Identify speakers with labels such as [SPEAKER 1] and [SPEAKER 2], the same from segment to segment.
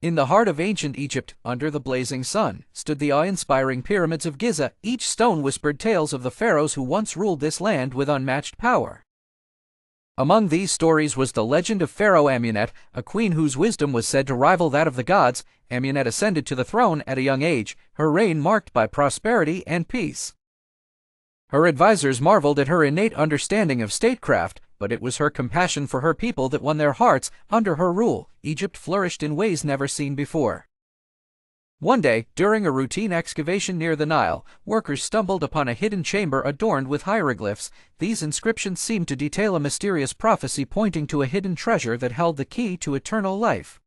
[SPEAKER 1] In the heart of ancient Egypt, under the blazing sun, stood the awe-inspiring pyramids of Giza. Each stone whispered tales of the pharaohs who once ruled this land with unmatched power. Among these stories was the legend of Pharaoh Amunet, a queen whose wisdom was said to rival that of the gods. Amunet ascended to the throne at a young age, her reign marked by prosperity and peace. Her advisors marveled at her innate understanding of statecraft, but it was her compassion for her people that won their hearts. Under her rule, Egypt flourished in ways never seen before. One day, during a routine excavation near the Nile, workers stumbled upon a hidden chamber adorned with hieroglyphs. These inscriptions seemed to detail a mysterious prophecy pointing to a hidden treasure that held the key to eternal life.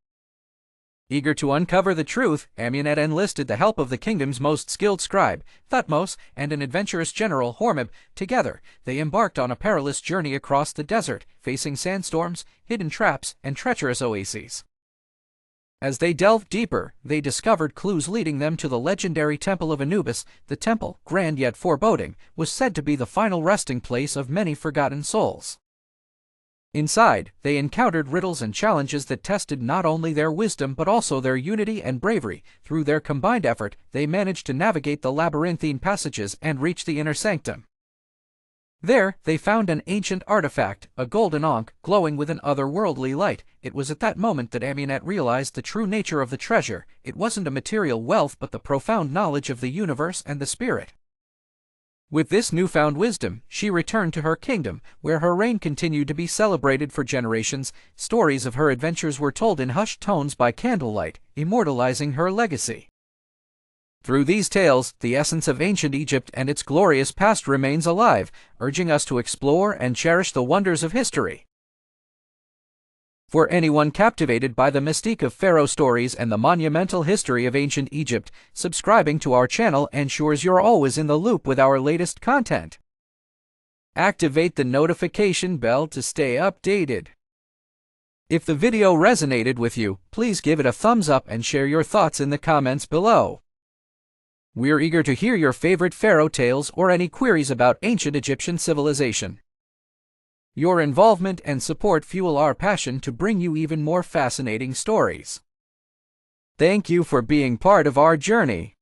[SPEAKER 1] Eager to uncover the truth, Amunet enlisted the help of the kingdom's most skilled scribe, Thutmose, and an adventurous general, Hormib. Together, they embarked on a perilous journey across the desert, facing sandstorms, hidden traps, and treacherous oases. As they delved deeper, they discovered clues leading them to the legendary Temple of Anubis. The temple, grand yet foreboding, was said to be the final resting place of many forgotten souls. Inside, they encountered riddles and challenges that tested not only their wisdom but also their unity and bravery. Through their combined effort, they managed to navigate the labyrinthine passages and reach the inner sanctum. There, they found an ancient artifact, a golden ankh, glowing with an otherworldly light. It was at that moment that Amunet realized the true nature of the treasure. It wasn't a material wealth but the profound knowledge of the universe and the spirit. With this newfound wisdom, she returned to her kingdom, where her reign continued to be celebrated for generations. Stories of her adventures were told in hushed tones by candlelight, immortalizing her legacy. Through these tales, the essence of ancient Egypt and its glorious past remains alive, urging us to explore and cherish the wonders of history. For anyone captivated by the mystique of pharaoh stories and the monumental history of ancient Egypt, subscribing to our channel ensures you're always in the loop with our latest content. Activate the notification bell to stay updated. If the video resonated with you, please give it a thumbs up and share your thoughts in the comments below. We're eager to hear your favorite pharaoh tales or any queries about ancient Egyptian civilization. Your involvement and support fuel our passion to bring you even more fascinating stories. Thank you for being part of our journey.